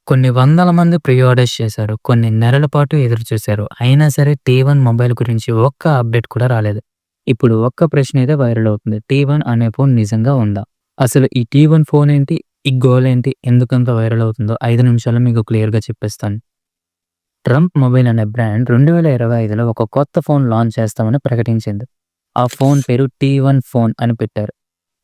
కొన్ని వందల మంది ప్రీ ఆర్డర్స్ చేశారు. కొన్ని నెలల పాటు ఎదురుచూశారు. అయినా సరే టీ1 మొబైల్ గురించి ఒక్క అప్‌డేట్ కూడా రాలేదు. ఇప్పుడు ఒక్క ప్రశ్న అయితే వైరల్ అవుతుంది. టీ1 అనే ఫోన్ నిజంగా ఉందా? అసలు ఈ టీ1 ఫోన్ ఏంటి? ఈ గోల్ ఏంటి? ఎందుకంత వైరల్ అవుతుందో 5 నిమిషాల్లో మీకు క్లియర్‌గా చెప్పేస్తాను. ట్రంప్ మొబైల్ అనే బ్రాండ్ 2025లో ఒక కొత్త ఫోన్ లాంచ్ చేస్తామని ప్రకటించింది. ఆ ఫోన్ పేరు టీ1 ఫోన్ అని పెట్టారు.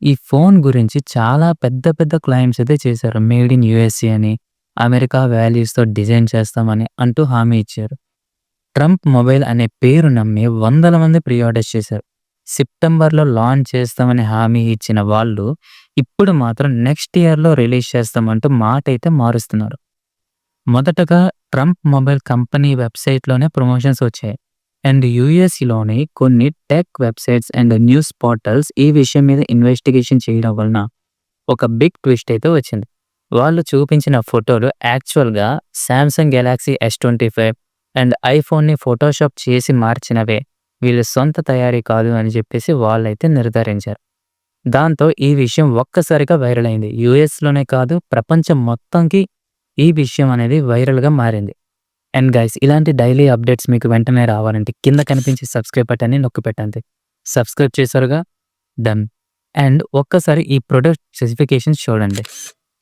ఈ ఫోన్ గురించి చాలా పెద్ద పెద్ద క్లెయిమ్స్ అయితే చేశారు. మేడ్ ఇన్ యూఎస్ఏ అని, అమెరికా వాల్యూస్‌తో డిజైన్ చేస్తామని అంటూ హామీ ఇచ్చారు. ట్రంప్ మొబైల్ అనే పేరు నమ్మి వందల మంది ప్రీ ఆర్డర్స్ చేశారు. సెప్టెంబర్‌లో లాంచ్ చేస్తామని హామీ ఇచ్చిన వాళ్ళు ఇప్పుడు మాత్రం నెక్స్ట్ ఇయర్‌లో రిలీజ్ చేస్తామంటూ మాటైతే మారుస్తున్నారు. మొదటగా ట్రంప్ మొబైల్ కంపెనీ వెబ్‌సైట్‌లోనే ప్రమోషన్స్ వచ్చాయి. అండ్ యూఎస్‌లోని కొన్ని tech websites and news portals ఈ విషయం మీద ఇన్వెస్టిగేషన్ చేయడం వలన ఒక బిగ్ ట్విస్ట్ అయితే వచ్చింది. వాళ్ళు చూపించిన ఫోటోలు యాక్చువల్‌గా సామ్‌సంగ్ గెలాక్సీ S25 అండ్ ఐఫోన్‌ని ఫోటోషాప్ చేసి మార్చినవే. వీళ్ళ సొంత తయారీ కాదు అని చెప్పేసి వాళ్ళైతే నిర్ధారించారు. దాంతో ఈ విషయం ఒక్కసారిగా వైరల్ అయింది. యూఎస్‌లోనే కాదు ప్రపంచం మొత్తంకి ఈ విషయం అనేది వైరల్‌గా మారింది. అండ్ గైస్ ఇలాంటి డైలీ అప్డేట్స్ మీకు వెంటనే రావాలంటే కింద కనిపించే సబ్స్క్రైబ్ బటన్‌ని నొక్కిపెట్టండి. సబ్స్క్రైబ్ చేశారుగా? డన్. అండ్ ఒక్కసారి ఈ ప్రొడక్ట్ స్పెసిఫికేషన్స్ చూడండి.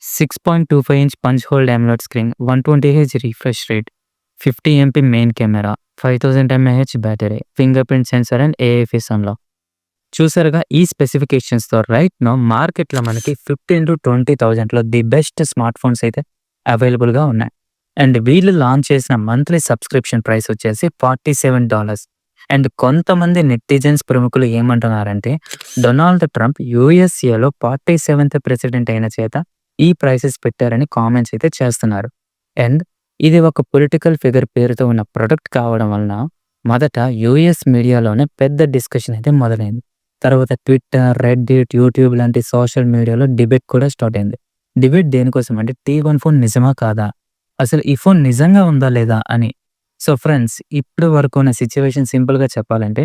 6.25 inch punch hold AMOLED screen, 120 hertz refresh rate, 50 MP main camera, 5000 mAh battery, finger print censor and AI face unlock. చూసారుగా ఈ స్పెసిఫికేషన్స్‌తో రైట్ నౌ మార్కెట్‌లో మనకి 15,000-20,000లో ది బెస్ట్ స్మార్ట్ ఫోన్స్ అయితే అవైలబుల్‌గా ఉన్నాయి. అండ్ వీళ్ళు లాంచ్ చేసిన మంత్లీ సబ్స్క్రిప్షన్ ప్రైస్ వచ్చేసి $47. అండ్ కొంతమంది నెటిజన్స్ ప్రముఖులు ఏమంటున్నారంటే డొనాల్డ్ ట్రంప్ యూఎస్ఏలో 47th ప్రెసిడెంట్ అయిన చేత ఈ ప్రైసెస్ పెట్టారని కామెంట్స్ అయితే చేస్తున్నారు. అండ్ ఇది ఒక పొలిటికల్ ఫిగర్ పేరుతో ఉన్న ప్రొడక్ట్ కావడం వలన మొదట యూఎస్ మీడియాలోనే పెద్ద డిస్కషన్ అయితే మొదలైంది. తర్వాత ట్విట్టర్, రెడ్డిట్, యూట్యూబ్ లాంటి సోషల్ మీడియాలో డిబేట్ కూడా స్టార్ట్ అయింది. డిబేట్ దేనికోసం అంటే టీ1 ఫోన్ నిజమా కాదా? అసలు ఈ ఫోన్ నిజంగా ఉందా లేదా అని. సో ఫ్రెండ్స్ ఇప్పటి వరకు ఉన్న సిట్యుయేషన్ సింపుల్‌గా చెప్పాలంటే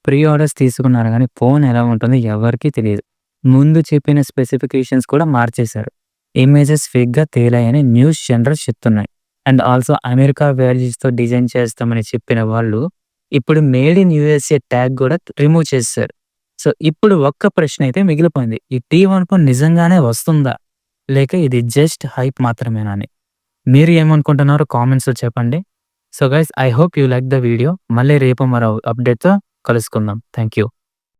ప్రీ ఆర్డర్స్ తీసుకున్నారు గానీ ఫోన్ ఎలా ఉంటుందో ఎవరికీ తెలీదు. ముందు చెప్పిన స్పెసిఫికేషన్స్ కూడా మార్చేశారు. ఇమేజెస్ ఫేక్‌గా తేలాయని న్యూస్ ఛానెల్స్ చెప్తున్నాయి. అండ్ ఆల్సో అమెరికా వాల్యూస్‌తో డిజైన్ చేస్తామని చెప్పిన వాళ్ళు ఇప్పుడు మేడ్ ఇన్ యూఎస్ఏ ట్యాగ్ కూడా రిమూవ్ చేసేసారు. సో ఇప్పుడు ఒక్క ప్రశ్న అయితే మిగిలిపోయింది. ఈ టీ1 ఫోన్ నిజంగానే వస్తుందా? లేక ఇది జస్ట్ హైప్ మాత్రమేనా అని. మీరు ఏమనుకుంటున్నారో కామెంట్స్‌లో చెప్పండి. So guys I hope you like the video. మళ్ళీ రేపు మరో అప్డేట్‌తో కలుసుకుందాం. Thank you.